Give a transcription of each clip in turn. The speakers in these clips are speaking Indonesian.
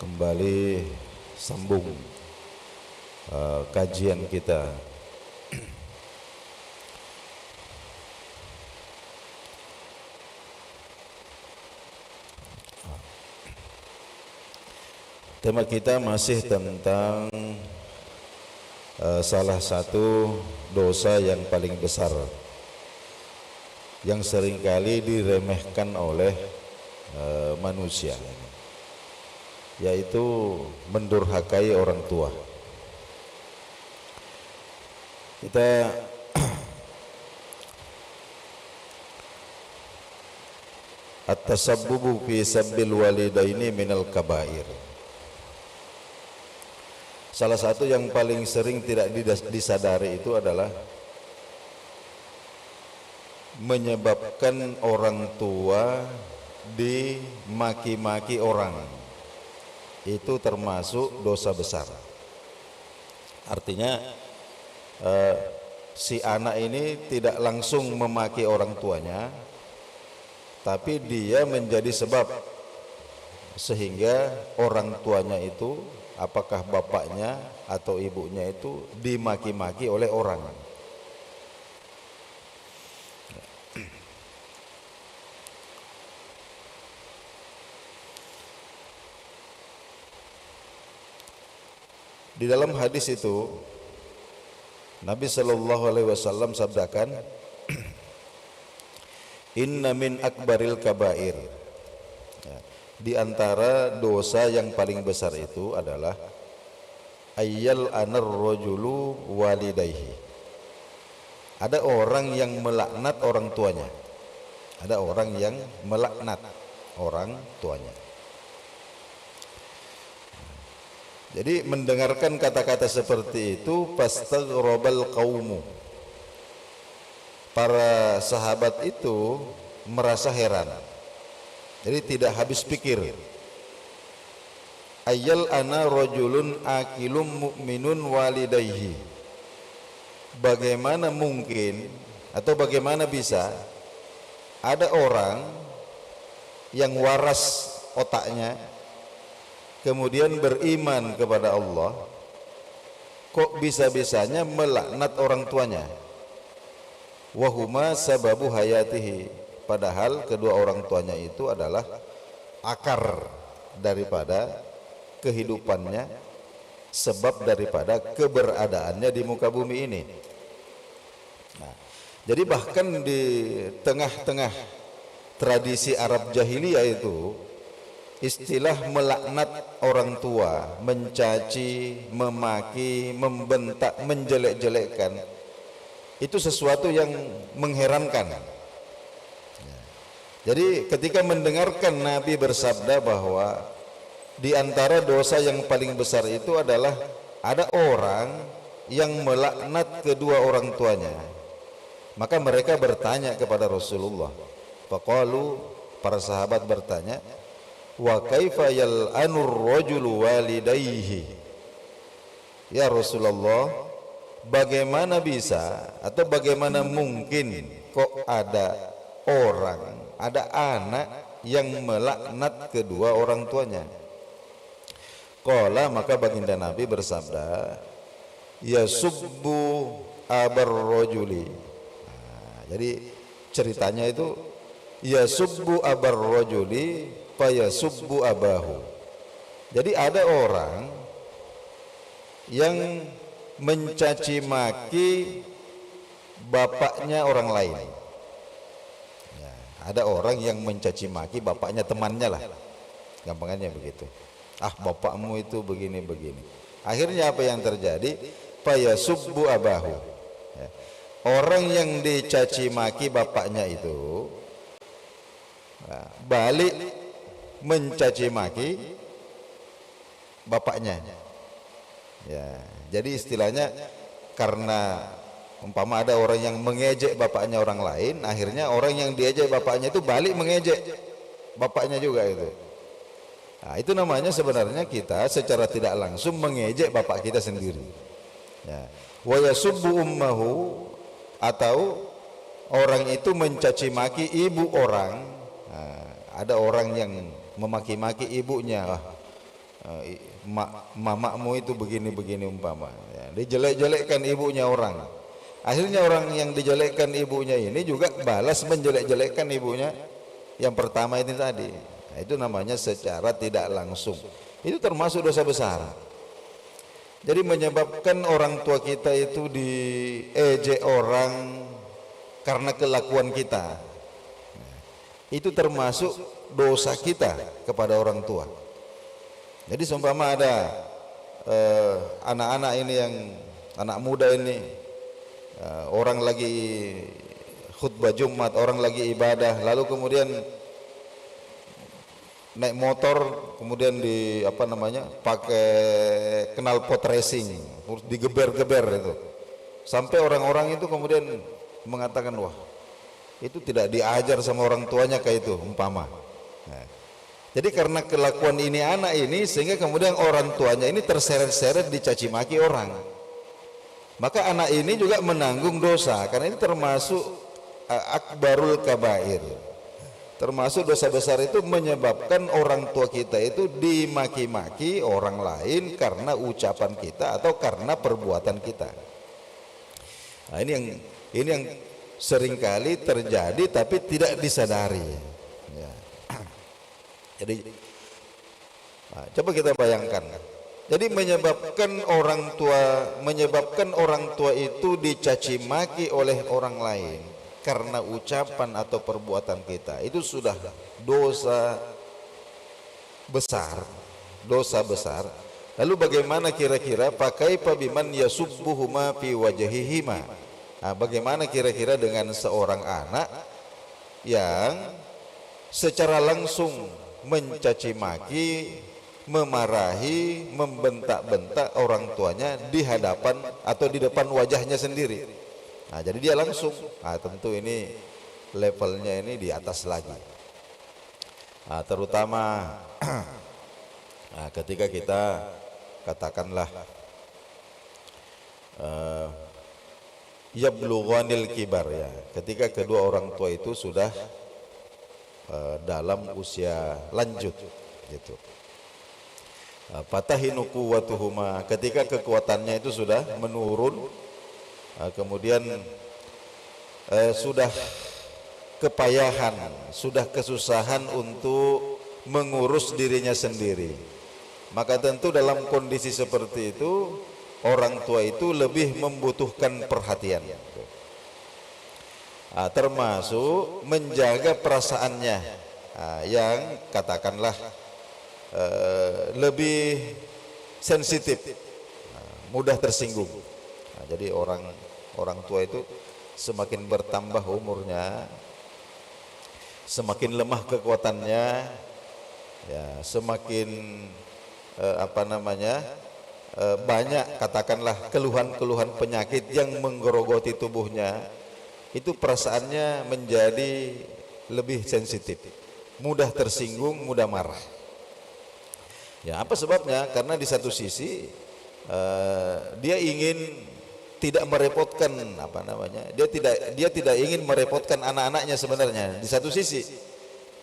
kembali sambung kajian kita. Tema kita masih tentang salah satu dosa yang paling besar yang seringkali diremehkan oleh manusia, yaitu mendurhakai orang tua. Kita at-tasabbubu fi sabbil walidaini minal kabair. Salah satu yang paling sering tidak disadari itu adalah menyebabkan orang tua dimaki-maki orang. Itu termasuk dosa besar. Artinya si anak ini tidak langsung memaki orang tuanya, tapi dia menjadi sebab sehingga orang tuanya itu, apakah bapaknya atau ibunya itu, dimaki-maki oleh orang. Di dalam hadis itu Nabi Shallallahu Alaihi Wasallam sabdakan, Inna min akbaril kabair. Di antara dosa yang paling besar itu adalah ayyal anar rajulu walidayhi. Ada orang yang melaknat orang tuanya. Ada orang yang melaknat orang tuanya. Jadi mendengarkan kata-kata seperti itu, pastaghrabal qaumu. Para sahabat itu merasa heran. Jadi tidak habis pikir. Ayyal ana rajulun akilum mu'minun walidayhi. Bagaimana mungkin atau bagaimana bisa ada orang yang waras otaknya, kemudian beriman kepada Allah, kok bisa-bisanya melaknat orang tuanya? Wahuma sababu hayatihi. Padahal kedua orang tuanya itu adalah akar daripada kehidupannya, sebab daripada keberadaannya di muka bumi ini. Nah, jadi bahkan di tengah-tengah tradisi Arab jahiliyah itu, istilah melaknat orang tua, mencaci, memaki, membentak, menjelek-jelekkan, itu sesuatu yang mengherankan. Jadi ketika mendengarkan Nabi bersabda bahwa di antara dosa yang paling besar itu adalah ada orang yang melaknat kedua orang tuanya, maka mereka bertanya kepada Rasulullah. Faqalu, para sahabat bertanya, wa kaifa yal'anur rajulu walidayhi. Ya Rasulullah, bagaimana bisa atau bagaimana mungkin kok ada orang, ada anak yang melaknat kedua orang tuanya? Qala, maka baginda Nabi bersabda, ya subbu abar rajuli. Jadi ceritanya itu ya subbu abar rajuli fa ya subbu abahu. Jadi ada orang yang mencaci maki bapaknya orang lain. Ada orang yang mencaci maki bapaknya temannya lah, gampangannya begitu. Ah, bapakmu itu begini-begini. Akhirnya apa yang terjadi? Fayasubbu abahu. Orang yang dicaci maki bapaknya itu balik mencaci maki bapaknya. Ya, jadi istilahnya karena umpama ada orang yang mengejek bapaknya orang lain, akhirnya orang yang diejek bapaknya itu balik mengejek bapaknya juga itu. Nah, itu namanya sebenarnya kita secara tidak langsung mengejek bapak kita sendiri. Ya. Wa yasubbu ummahu, atau orang itu mencaci maki ibu orang. Nah, ada orang yang memaki-maki ibunya. Mamamu itu begini-begini umpama. Ya, dijelek-jelekkan ibunya orang. Akhirnya orang yang dijelekkan ibunya ini juga balas menjelek-jelekkan ibunya yang pertama ini tadi. Nah, itu namanya secara tidak langsung. Itu termasuk dosa besar. Jadi menyebabkan orang tua kita itu diejek orang karena kelakuan kita. Itu termasuk dosa kita kepada orang tua. Jadi seumpama ada anak-anak ini yang anak muda ini, orang lagi khutbah Jumat, orang lagi ibadah, lalu kemudian naik motor, kemudian pakai knalpot racing, digeber-geber itu, sampai orang-orang itu kemudian mengatakan, wah itu tidak diajar sama orang tuanya kayak itu umpama. Nah, jadi karena kelakuan ini anak ini, sehingga kemudian orang tuanya ini terseret-seret dicaci maki orang, maka anak ini juga menanggung dosa, karena ini termasuk akbarul kabair. Termasuk dosa besar itu menyebabkan orang tua kita itu dimaki-maki orang lain karena ucapan kita atau karena perbuatan kita. Nah, ini yang seringkali terjadi tapi tidak disadari. Ya. Jadi, coba kita bayangkan. Jadi menyebabkan orang tua itu dicaci maki oleh orang lain karena ucapan atau perbuatan kita, itu sudah dosa besar. Lalu bagaimana kira-kira pakai pabiman yasubbuhuma fi wajhihima? Nah, bagaimana kira-kira dengan seorang anak yang secara langsung mencaci maki, memarahi, membentak-bentak orang tuanya di hadapan atau di depan wajahnya sendiri? Nah, jadi dia langsung, tentu ini levelnya ini di atas lagi. Terutama ketika kita katakanlah yablughanil kibar, ya, ketika kedua orang tua itu sudah dalam usia lanjut gitu. Fatahinu quwwatuhuma, ketika kekuatannya itu sudah menurun, kemudian sudah kepayahan, sudah kesusahan untuk mengurus dirinya sendiri, maka tentu dalam kondisi seperti itu orang tua itu lebih membutuhkan perhatian, termasuk menjaga perasaannya, yang katakanlah lebih sensitif, mudah tersinggung. Jadi orang tua itu semakin bertambah umurnya, semakin lemah kekuatannya, ya, semakin banyak katakanlah keluhan-keluhan penyakit yang menggerogoti tubuhnya, itu perasaannya menjadi lebih sensitif, mudah tersinggung, mudah marah. Ya, apa sebabnya? Karena di satu sisi dia ingin tidak merepotkan dia tidak ingin merepotkan anak-anaknya sebenarnya di satu sisi,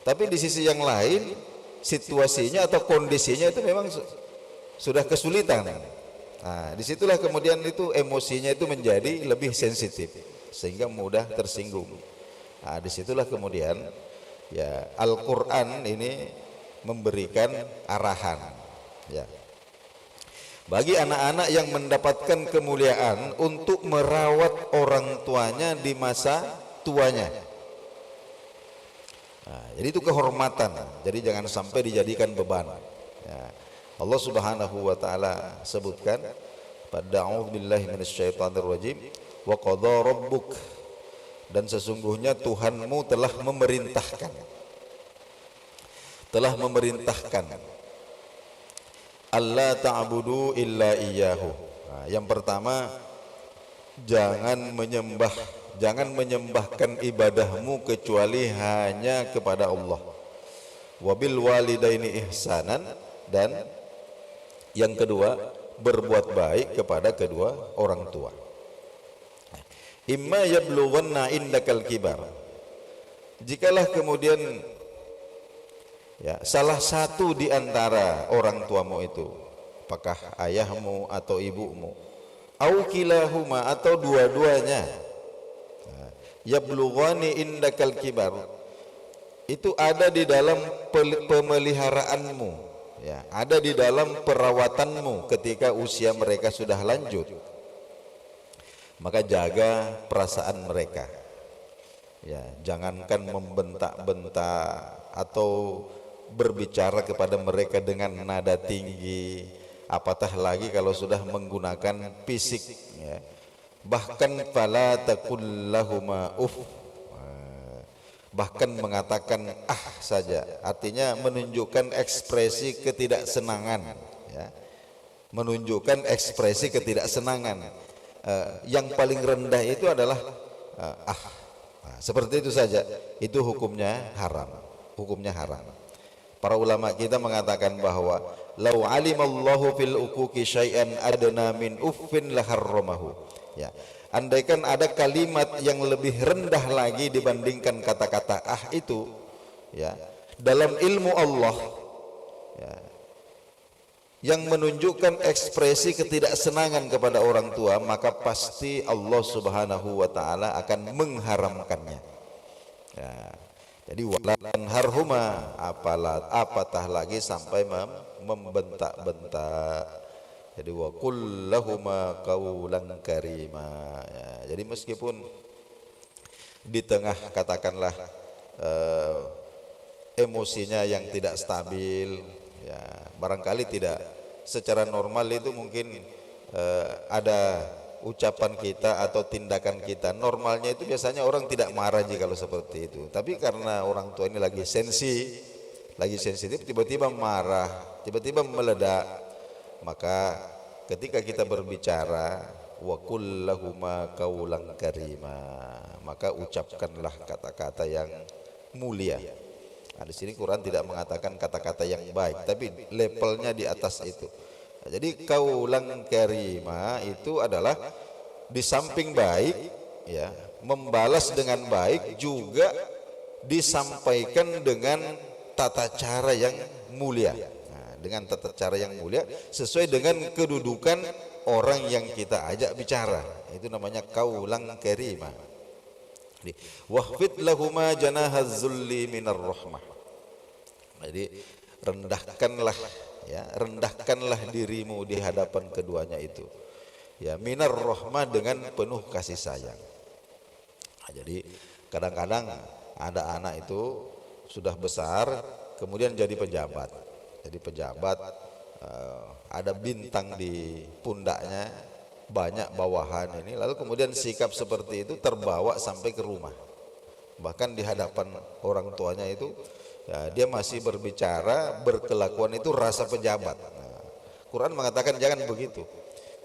tapi di sisi yang lain situasinya atau kondisinya itu memang sudah kesulitan. Nah, disitulah kemudian itu emosinya itu menjadi lebih sensitif sehingga mudah tersinggung. Nah, disitulah kemudian ya Al-Quran ini memberikan arahan, ya, bagi anak-anak yang mendapatkan kemuliaan untuk merawat orang tuanya di masa tuanya. Nah, jadi itu kehormatan. Jadi jangan sampai dijadikan beban. Ya. Allah Subhanahu wa taala sebutkan pada a'udzubillahi minasyaitonirrajim, wa qadha rabbuk, dan sesungguhnya Tuhanmu telah memerintahkan Allah ta'budu illa iyyahu. Nah, yang pertama, jangan menyembahkan ibadahmu kecuali hanya kepada Allah. Wabil walidaini ihsanan, dan yang kedua, berbuat baik kepada kedua orang tua. Imma yablughanna indakal kibar, jikalau kemudian Ya, salah satu di antara orang tuamu itu, apakah ayahmu atau ibumu, au kilahuma atau dua-duanya, yablughani indakal kibar, itu ada di dalam pemeliharaanmu, ya, ada di dalam perawatanmu ketika usia mereka sudah lanjut, maka jaga perasaan mereka. Ya, jangankan membentak-bentak atau berbicara kepada mereka dengan nada tinggi, apatah lagi kalau sudah menggunakan fisik, ya. Bahkan fala taqul lahuma uff, bahkan mengatakan saja, artinya menunjukkan ekspresi ketidaksenangan, ya. Menunjukkan ekspresi ketidaksenangan. Yang paling rendah itu adalah seperti itu saja, itu hukumnya haram, hukumnya haram. Para ulama kita mengatakan bahwa lau alimallahu fil uquqi syai'an adna min uffin laharramahu, ya, andaikan ada kalimat yang lebih rendah lagi dibandingkan kata-kata itu, ya, dalam ilmu Allah, ya, yang menunjukkan ekspresi ketidaksenangan kepada orang tua, maka pasti Allah Subhanahu wa taala akan mengharamkannya. Ya. Jadi walan harhuma, apatah lagi sampai membentak-bentak. Jadi wa qul lahuma qaulan karima. Ya, jadi meskipun di tengah katakanlah emosinya yang tidak stabil, ya, barangkali tidak secara normal itu mungkin ada ucapan kita atau tindakan kita, normalnya itu biasanya orang tidak marah jika kalau seperti itu, tapi karena orang tua ini lagi sensitif, tiba-tiba marah, tiba-tiba meledak, maka ketika kita berbicara wa qul lahuma qaulan karima, maka ucapkanlah kata-kata yang mulia. Nah, di sini Quran tidak mengatakan kata-kata yang baik, tapi levelnya di atas itu. Nah, jadi qaulan karima itu adalah di samping baik, ya, membalas dengan baik, juga disampaikan dengan tata cara yang mulia. Nah, dengan tata cara yang mulia sesuai dengan kedudukan orang yang kita ajak bicara, itu namanya qaulan karima. Wahfid lahuma janahaz zulli minar rahmah. Jadi rendahkanlah, ya, rendahkanlah dirimu di hadapan keduanya itu, ya, minar rahmah, dengan penuh kasih sayang. Nah, jadi kadang-kadang ada anak itu sudah besar kemudian jadi pejabat, ada bintang di pundaknya, banyak bawahan ini, lalu kemudian sikap seperti itu terbawa sampai ke rumah, bahkan di hadapan orang tuanya itu, ya, dia masih berbicara, berkelakuan itu rasa pejabat. Nah, Quran mengatakan jangan begitu,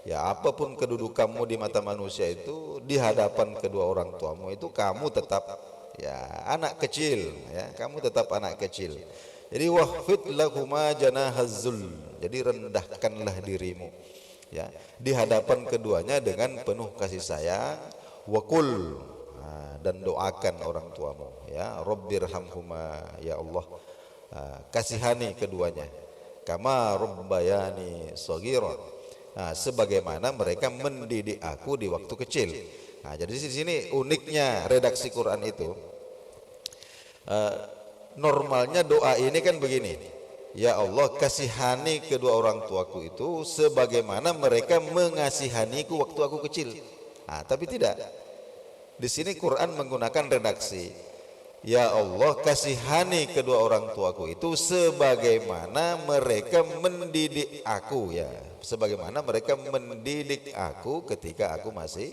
ya, apapun kedudukanmu di mata manusia itu, di hadapan kedua orang tuamu itu kamu tetap, ya, anak kecil, ya, kamu tetap anak kecil. Jadi wahfid lahuma janahaz zul, jadi rendahkanlah dirimu, ya, di hadapan keduanya dengan penuh kasih sayang. Wakul, dan doakan orang tuamu, ya, Rabbirhamhuma, ya Allah, kasihani keduanya, kama rabbayani shaghira, sebagaimana mereka mendidik aku di waktu kecil. Nah, jadi di sini uniknya redaksi Quran itu, normalnya doa ini kan begini, ya Allah, kasihani kedua orang tuaku itu sebagaimana mereka mengasihaniku waktu aku kecil. Nah, tapi tidak. Di sini Quran menggunakan redaksi, ya Allah, kasihani kedua orang tuaku itu sebagaimana mereka mendidik aku, ya, sebagaimana mereka mendidik aku ketika aku masih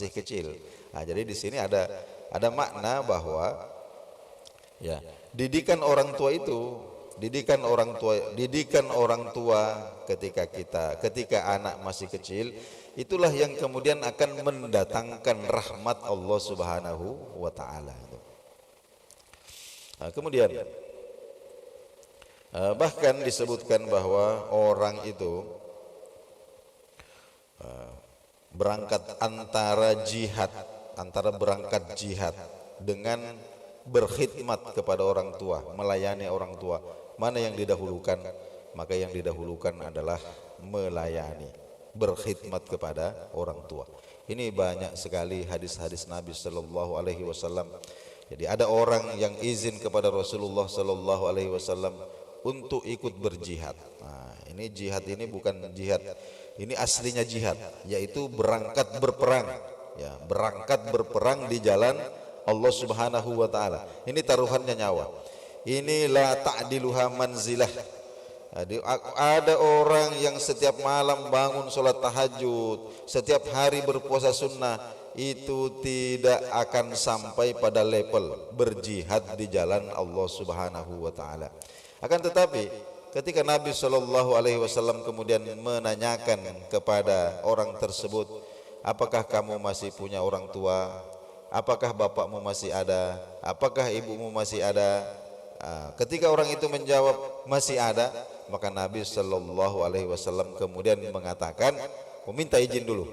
kecil. Nah, jadi di sini ada makna bahwa, ya, didikan orang tua itu, didikan orang tua ketika anak masih kecil, itulah yang kemudian akan mendatangkan rahmat Allah Subhanahu wa taala. Nah, kemudian bahkan disebutkan bahwa orang itu berangkat berangkat jihad dengan berkhidmat kepada orang tua, melayani orang tua. Mana yang didahulukan? Maka yang didahulukan adalah melayani, berkhidmat kepada orang tua. Ini banyak sekali hadis-hadis Nabi sallallahu alaihi wasallam. Jadi ada orang yang izin kepada Rasulullah sallallahu alaihi wasallam untuk ikut berjihad. Nah, ini jihad ini bukan jihad. Ini aslinya jihad, yaitu berangkat berperang. Ya, berangkat berperang di jalan Allah Subhanahu wa taala. Ini taruhannya nyawa. Ini la ta'diluha manzilah. Jadi ada orang yang setiap malam bangun sholat tahajud, setiap hari berpuasa sunnah, itu tidak akan sampai pada level berjihad di jalan Allah Subhanahu wa taala. Akan tetapi ketika Nabi Shallallahu alaihi wasallam kemudian menanyakan kepada orang tersebut, apakah kamu masih punya orang tua? Apakah bapakmu masih ada? Apakah ibumu masih ada? Ketika orang itu menjawab masih ada, maka Nabi Shallallahu alaihi wasallam kemudian mengatakan, minta izin dulu.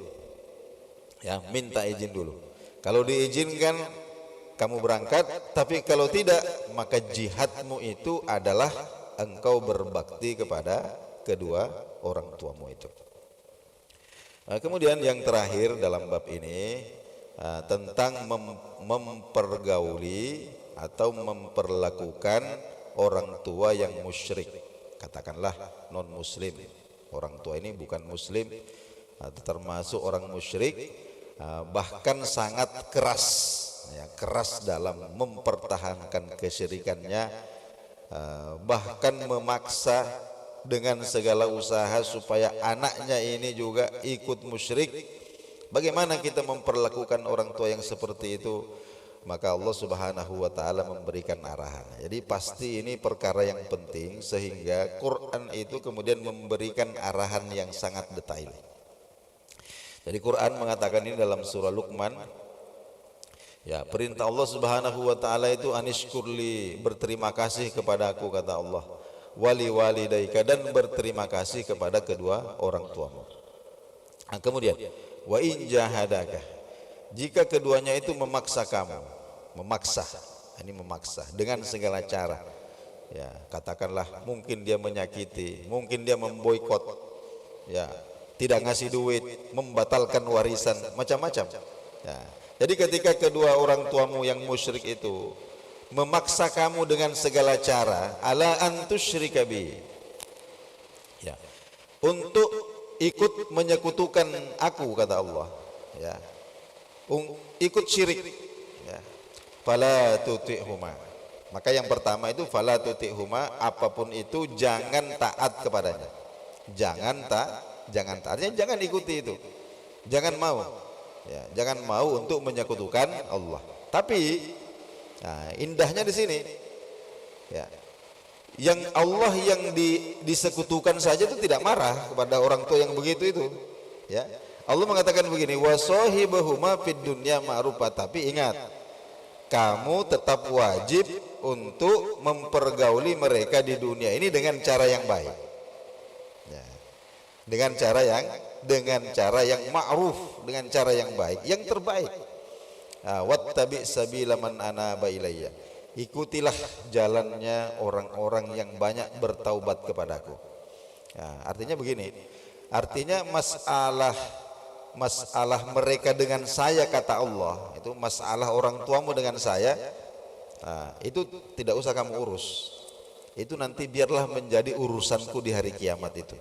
Ya, minta izin dulu. Kalau diizinkan kamu berangkat, tapi kalau tidak maka jihadmu itu adalah engkau berbakti kepada kedua orang tuamu itu. Kemudian yang terakhir dalam bab ini tentang mempergauli atau memperlakukan orang tua yang musyrik, katakanlah non muslim. Orang tua ini bukan muslim atau termasuk orang musyrik, bahkan sangat keras, ya, keras dalam mempertahankan kesyirikannya, bahkan memaksa dengan segala usaha supaya anaknya ini juga ikut musyrik. Bagaimana kita memperlakukan orang tua yang seperti itu? Maka Allah Subhanahu wa taala memberikan arahan. Jadi pasti ini perkara yang penting, sehingga Quran itu kemudian memberikan arahan yang sangat detail. Jadi Quran mengatakan ini dalam surah Luqman, ya, perintah Allah Subhanahu wa taala itu anishkurli, berterima kasih kepada aku, kata Allah, wali walidaika, dan berterima kasih kepada kedua orang tuamu. Kemudian wa in jahadaka, jika keduanya itu memaksa kamu, memaksa, ini memaksa dengan segala cara, ya, katakanlah mungkin dia menyakiti, mungkin dia memboikot, ya, tidak ngasih duit, membatalkan warisan, macam-macam, ya. Jadi ketika kedua orang tuamu yang musyrik itu memaksa kamu dengan segala cara, ala antusyrika bi, ya, untuk ikut menyekutukan aku, kata Allah, ya, ikut syirik, ya, fala tuti'huma. Maka yang pertama itu fala tuti'huma, apapun itu jangan taat kepadanya. Jangan taat, artinya jangan ikuti itu. Jangan mau. Ya, jangan mau untuk menyekutukan Allah. Tapi nah, indahnya di sini, ya, yang Allah yang disekutukan saja itu tidak marah kepada orang tua yang begitu itu, ya. Allah mengatakan begini, wasahibahuma fid dunya ma'rufa, tapi ingat, kamu tetap wajib untuk mempergauli mereka di dunia ini dengan cara yang baik, ya. Dengan cara yang ma'ruf, dengan cara yang baik, yang terbaik. Wattabi sabila man anaba ilayya, ikutilah jalannya orang-orang yang banyak bertaubat kepadaku. Nah, artinya begini, artinya masalah mereka dengan saya, kata Allah, itu masalah orang tuamu dengan saya, nah, itu tidak usah kamu urus. Itu nanti biarlah menjadi urusanku di hari kiamat itu.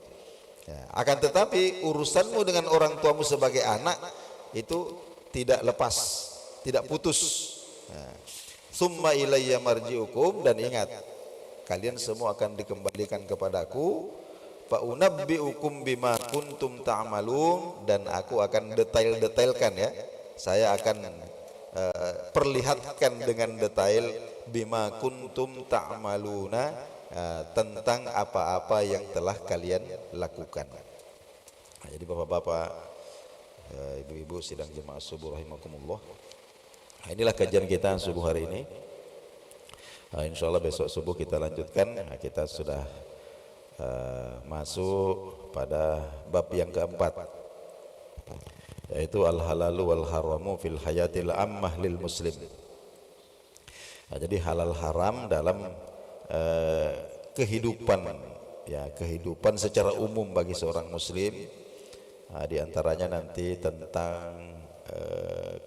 Ya, akan tetapi urusanmu dengan orang tuamu sebagai anak itu tidak lepas, tidak putus. Nah, summa ilayya marji'ukum, dan ingat, kalian semua akan dikembalikan kepadaku, fa unabbi'ukum bima kuntum ta'malun, dan aku akan detailkan, ya, saya akan perlihatkan dengan detail bima kuntum ta'maluna, tentang apa-apa yang telah kalian lakukan. Nah, jadi bapak-bapak, ibu-ibu sidang jemaah subuh rahimakumullah, nah, inilah kajian kita subuh hari ini. Insya Allah besok subuh kita lanjutkan. Nah, kita sudah masuk pada bab yang keempat, yaitu al-halalu wal haramu fil hayatil ammah lil muslim. Nah, jadi halal haram dalam kehidupan, ya kehidupan secara umum bagi seorang muslim. Nah, di antaranya nanti tentang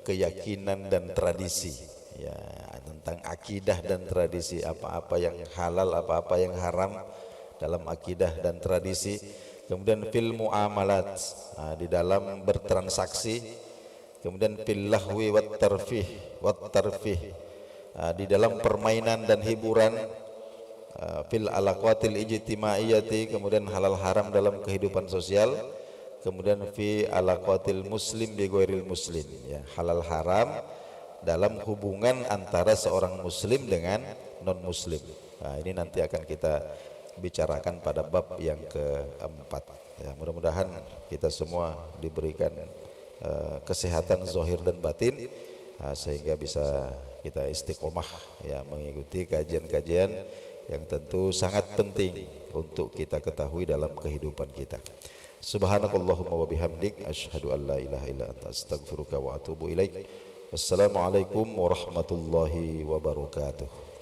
keyakinan dan tradisi, ya tentang akidah dan tradisi, apa-apa yang halal, apa-apa yang haram dalam akidah dan tradisi. Kemudian fil muamalat, di dalam bertransaksi. Kemudian fil lahwi wat tarfih, di dalam permainan dan hiburan. Fil alaqatil ijtimaiyati, kemudian halal haram dalam kehidupan sosial. Kemudian fi alaqatil muslim bi ghairil muslim, ya halal haram dalam hubungan antara seorang muslim dengan non muslim. Nah, ini nanti akan kita bicarakan pada bab yang keempat. Ya, mudah-mudahan kita semua diberikan kesehatan zahir dan batin, sehingga bisa kita istiqomah, ya mengikuti kajian-kajian yang tentu sangat penting untuk kita ketahui dalam kehidupan kita. Subhanakallahumma wa bihamdik, asyhadu an la ilaha illa anta, astaghfiruka wa atubu ilaik. Wassalamualaikum warahmatullahi wabarakatuh.